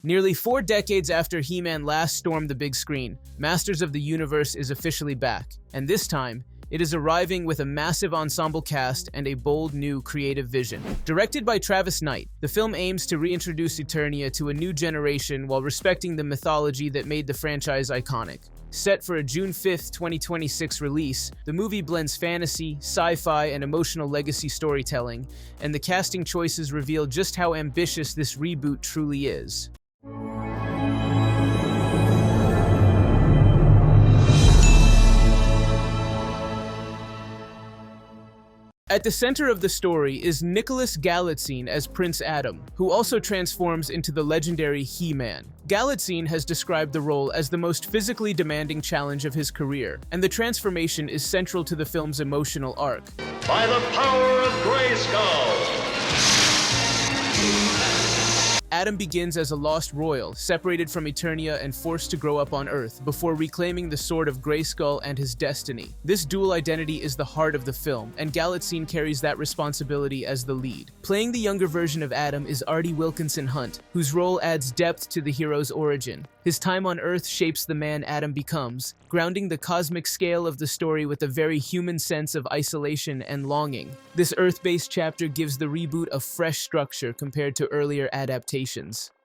Nearly 4 decades after He-Man last stormed the big screen, Masters of the Universe is officially back, and this time, it is arriving with a massive ensemble cast and a bold new creative vision. Directed by Travis Knight, the film aims to reintroduce Eternia to a new generation while respecting the mythology that made the franchise iconic. Set for a June 5, 2026 release, the movie blends fantasy, sci-fi, and emotional legacy storytelling, and the casting choices reveal just how ambitious this reboot truly is. At the center of the story is Nicholas Galitzine as Prince Adam, who also transforms into the legendary He-Man. Galitzine has described the role as the most physically demanding challenge of his career, and the transformation is central to the film's emotional arc. By the power of Grayskull! Adam begins as a lost royal, separated from Eternia and forced to grow up on Earth, before reclaiming the sword of Grayskull and his destiny. This dual identity is the heart of the film, and Galitzine carries that responsibility as the lead. Playing the younger version of Adam is Artie Wilkinson Hunt, whose role adds depth to the hero's origin. His time on Earth shapes the man Adam becomes, grounding the cosmic scale of the story with a very human sense of isolation and longing. This Earth-based chapter gives the reboot a fresh structure compared to earlier adaptations.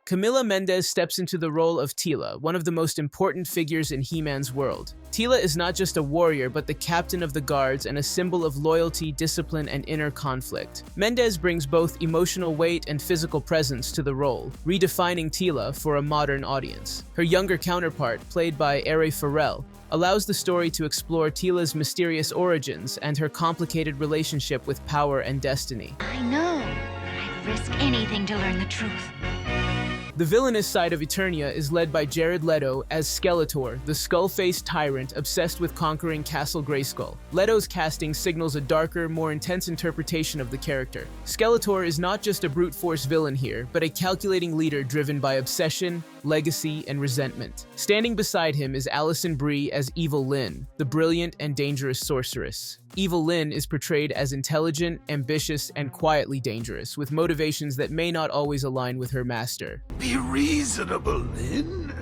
Camila Mendes steps into the role of Teela, one of the most important figures in He-Man's world. Teela is not just a warrior, but the captain of the guards and a symbol of loyalty, discipline, and inner conflict. Mendes brings both emotional weight and physical presence to the role, redefining Teela for a modern audience. Her younger counterpart, played by Are Farrell, allows the story to explore Teela's mysterious origins and her complicated relationship with power and destiny. I know, but I'd risk anything to learn the truth. The villainous side of Eternia is led by Jared Leto as Skeletor, the skull-faced tyrant obsessed with conquering Castle Grayskull. Leto's casting signals a darker, more intense interpretation of the character. Skeletor is not just a brute force villain here, but a calculating leader driven by obsession, legacy, and resentment. Standing beside him is Alison Brie as Evil Lyn, the brilliant and dangerous sorceress. Evil Lyn is portrayed as intelligent, ambitious, and quietly dangerous, with motivations that may not always align with her master. Be reasonable, Lynn.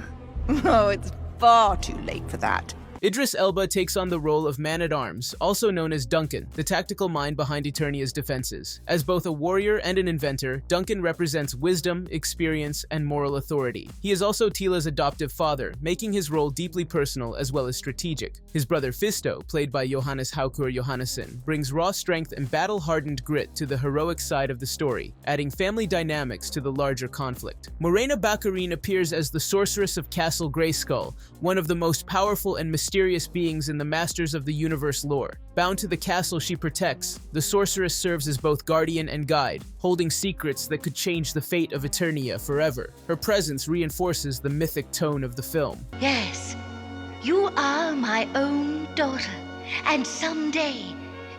Oh, it's far too late for that. Idris Elba takes on the role of Man-at-Arms, also known as Duncan, the tactical mind behind Eternia's defenses. As both a warrior and an inventor, Duncan represents wisdom, experience, and moral authority. He is also Teela's adoptive father, making his role deeply personal as well as strategic. His brother Fisto, played by Johannes Haukur Johannesson, brings raw strength and battle-hardened grit to the heroic side of the story, adding family dynamics to the larger conflict. Morena Baccarin appears as the sorceress of Castle Grayskull, one of the most powerful and mysterious beings in the Masters of the Universe lore. Bound to the castle she protects, the sorceress serves as both guardian and guide, holding secrets that could change the fate of Eternia forever. Her presence reinforces the mythic tone of the film. Yes, you are my own daughter, and someday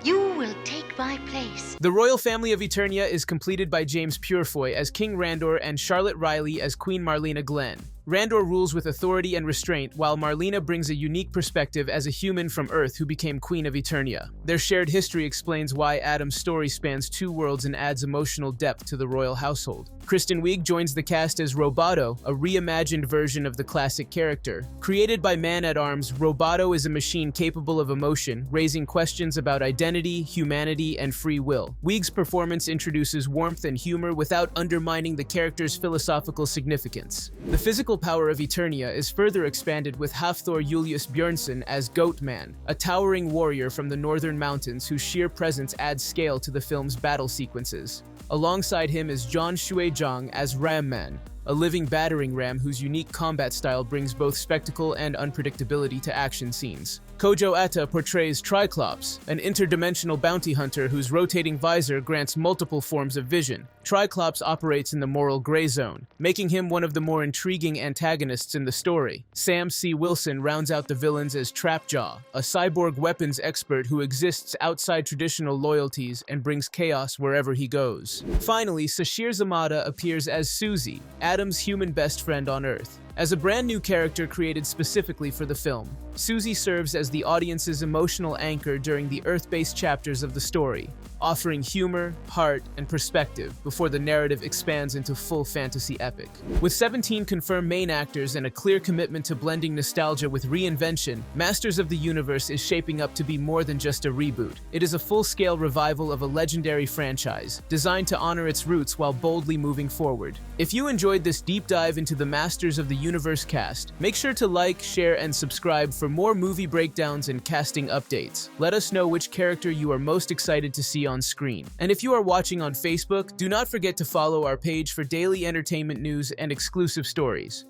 you will take my place. The royal family of Eternia is completed by James Purefoy as King Randor and Charlotte Riley as Queen Marlena Glenn. Randor rules with authority and restraint, while Marlena brings a unique perspective as a human from Earth who became Queen of Eternia. Their shared history explains why Adam's story spans 2 worlds and adds emotional depth to the royal household. Kristen Wiig joins the cast as Roboto, a reimagined version of the classic character. Created by Man-at-Arms, Roboto is a machine capable of emotion, raising questions about identity, humanity, and free will. Wiig's performance introduces warmth and humor without undermining the character's philosophical significance. The physical power of Eternia is further expanded with Hafthor Julius Björnsson as Goatman, a towering warrior from the northern mountains whose sheer presence adds scale to the film's battle sequences. Alongside him is John Shuai-Zhang as Ram-Man, a living battering ram whose unique combat style brings both spectacle and unpredictability to action scenes. Kojo Atta portrays Triclops, an interdimensional bounty hunter whose rotating visor grants multiple forms of vision. Triclops operates in the moral gray zone, making him one of the more intriguing antagonists in the story. Sam C. Wilson rounds out the villains as Trapjaw, a cyborg weapons expert who exists outside traditional loyalties and brings chaos wherever he goes. Finally, Sashir Zamata appears as Susie, Adam's human best friend on Earth. As a brand new character created specifically for the film, Susie serves as the audience's emotional anchor during the Earth-based chapters of the story, offering humor, heart, and perspective before the narrative expands into full fantasy epic. With 17 confirmed main actors and a clear commitment to blending nostalgia with reinvention, Masters of the Universe is shaping up to be more than just a reboot. It is a full-scale revival of a legendary franchise, designed to honor its roots while boldly moving forward. If you enjoyed this deep dive into the Masters of the Universe cast, make sure to like, share, and subscribe for more movie breakdowns and casting updates. Let us know which character you are most excited to see on screen. And if you are watching on Facebook, do not forget to follow our page for daily entertainment news and exclusive stories.